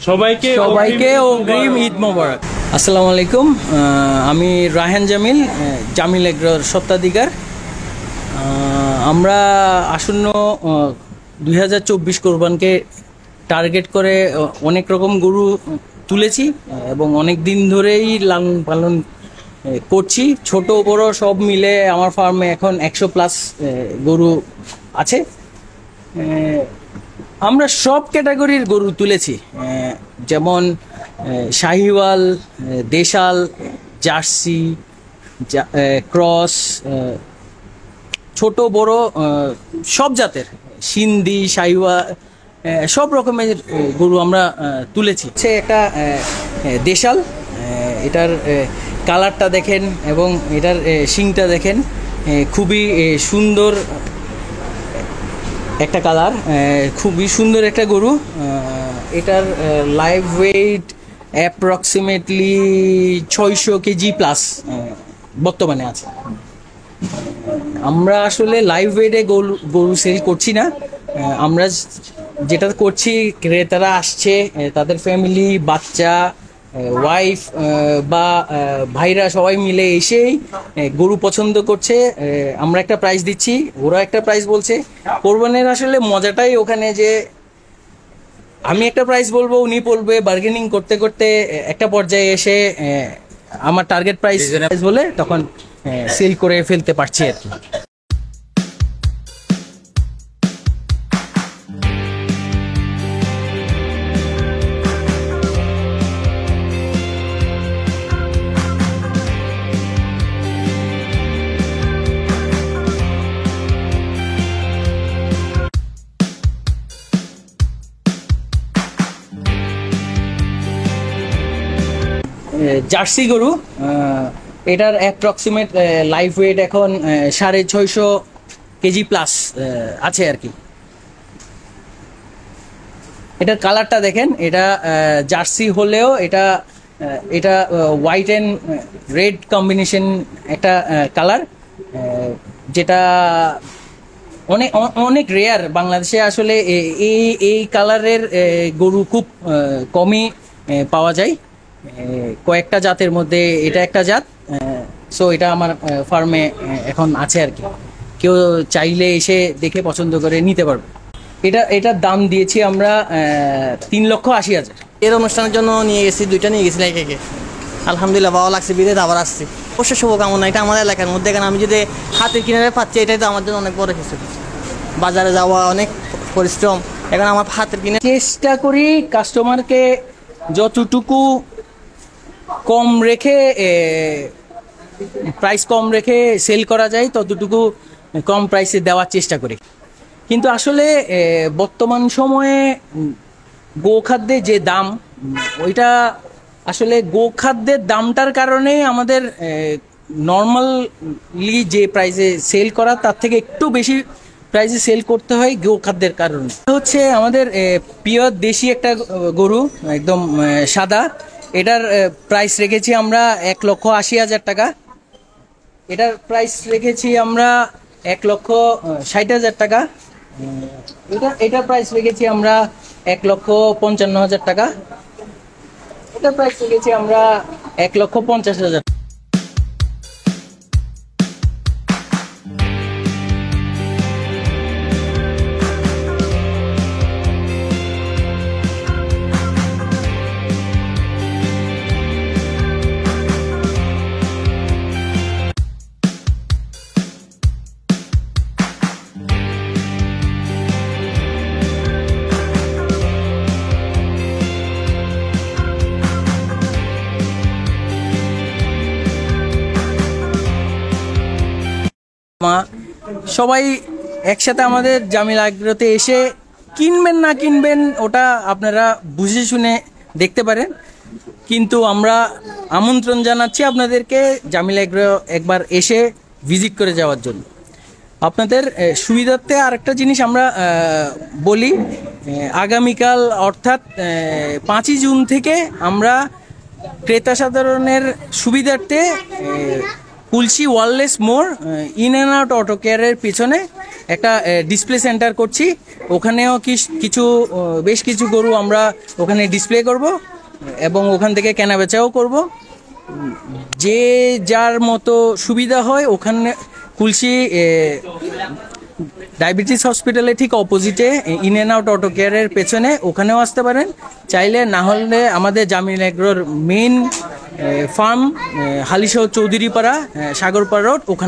সবাইকে অগ্রিম ঈদ মোবারক। আসসালামু আলাইকুম, আমি রায়হান জামিল, জামিল এগ্রোর স্বত্বাধিকার। আমরা আসন্ন 2024 কোরবানকে টার্গেট করে অনেক রকম গরু তুলেছি এবং অনেক দিন ধরেই লালন পালন করছি। ছোট বড় সব মিলে আমার ফার্মে এখন 100+ গরু আছে। আমরা সব ক্যাটাগরির গরু তুলেছি, যেমন শাহিওয়াল, দেশাল, জার্সি, ক্রস, ছোট বড় সব জাতের, সিন্ধি, শাহিওয়াল, সব রকমের গরু আমরা তুলেছি। সে একটা দেশাল, এটার কালারটা দেখেন এবং এটার শিংটা দেখেন, খুবই সুন্দর একটা কালার, খুবই সুন্দর একটা গরু। এটার live weight approximately 600 KG plus বর্তমানে আছে। আমরা আসলে লাইভ ওয়েটে গরু সেল করছি না, আমরা যেটা করছি ক্রেতারা আসছে, তাদের ফ্যামিলি, বাচ্চা, ওয়াইফ বা ভাইরা সবাই মিলে এসেই গরু পছন্দ করছে। আমরা একটা প্রাইস দিচ্ছি, ওরা একটা প্রাইস বলছে। কোরবানির আসলে মজাটাই ওখানে যে আমি একটা প্রাইস বলবো, উনি বলবে, বার্গেনিং করতে করতে একটা পর্যায়ে এসে আমার টার্গেট প্রাইস বলে তখন সেল করে ফেলতে পারছি আর কি। জার্সি গরু, এটার অ্যাপ্রক্সিমেট লাইভ ওয়েট এখন 650 কেজি প্লাস আছে আর কি। এটার কালারটা দেখেন, এটা জার্সি হলেও এটা হোয়াইট অ্যান্ড রেড কম্বিনেশন একটা কালার, যেটা অনেক রেয়ার বাংলাদেশে। আসলে এই কালারের গরু খুব কমই পাওয়া যায়, কয়েকটা জাতের মধ্যে এটা একটা জাত। সো এটা আমার ফার্মে এখন আছে আর কি, কেউ চাইলে এসে দেখে পছন্দ করে নিতে পারবে। এটার দাম দিয়েছি আমরা 3,80,000। এর অনুষ্ঠানের জন্য নিয়ে গেছি, দুইটা নিয়ে গেছি একে। আলহামদুলিল্লাহ ভালো লাগছে, বিদেশ আবার আসছি। অবশ্যই শুভকামনা, এটা আমাদের এলাকার মধ্যে। এখানে আমি যদি হাতে কিনে পাচ্ছি, এটাই তো আমার জন্য অনেক বড় কিছু। বাজারে যাওয়া অনেক পরিশ্রম, এখন আমার হাতের কিনে চেষ্টা করি কাস্টমারকে যতটুকু কম রেখে, প্রাইস কম রেখে সেল করা যায় ততটুকু কম প্রাইসে দেওয়ার চেষ্টা করি। কিন্তু আসলে বর্তমান সময়ে গোখাদ্যের যে দাম, ওইটা আসলে গোখাদ্যের দামটার কারণে আমাদের নর্মালি যে প্রাইসে সেল করা তার থেকে একটু বেশি প্রাইসে সেল করতে হয় গোখাদ্যের কারণে। হচ্ছে আমাদের পিওর দেশি একটা গরু, একদম সাদা। এটার প্রাইস রেখেছি আমরা 1,80,000 টাকা। এটার প্রাইস রেখেছি আমরা 1,60,000 টাকা। এটার প্রাইস রেখেছি আমরা 1,55,000 টাকা। এটার প্রাইস রেখেছি আমরা 1,50,000। সবাই একসাথে আমাদের জামিল এগ্রোতে এসে কিনবেন না কিনবেন ওটা আপনারা বুঝে শুনে দেখতে পারেন, কিন্তু আমরা আমন্ত্রণ জানাচ্ছি আপনাদেরকে জামিল এগ্রো একবার এসে ভিজিট করে যাওয়ার জন্য। আপনাদের সুবিধার্থে আরেকটা জিনিস আমরা বলি, আগামীকাল অর্থাৎ 5ই জুন থেকে আমরা ক্রেতা সাধারণের সুবিধার্থে কুলসি ওয়ারলেস মোড় ইন অ্যান্ড আউট অটো কেয়ারের পিছনে একটা ডিসপ্লে সেন্টার করছি, ওখানেও কিছু বেশ কিছু গরু আমরা ওখানে ডিসপ্লে করব এবং ওখান থেকে কেনা বেচাও করব। যে যার মতো সুবিধা হয় ওখানে কুলসি ডায়াবেটিস হসপিটালে ঠিক অপোজিটে ইন অ্যান্ড আউট অটো কেয়ারের পেছনে, ওখানেও আসতে পারেন চাইলে। না হলে আমাদের জামিল এগ্রোর main farm Halishahar Chowdhuripara Sagarpara road, ওখানে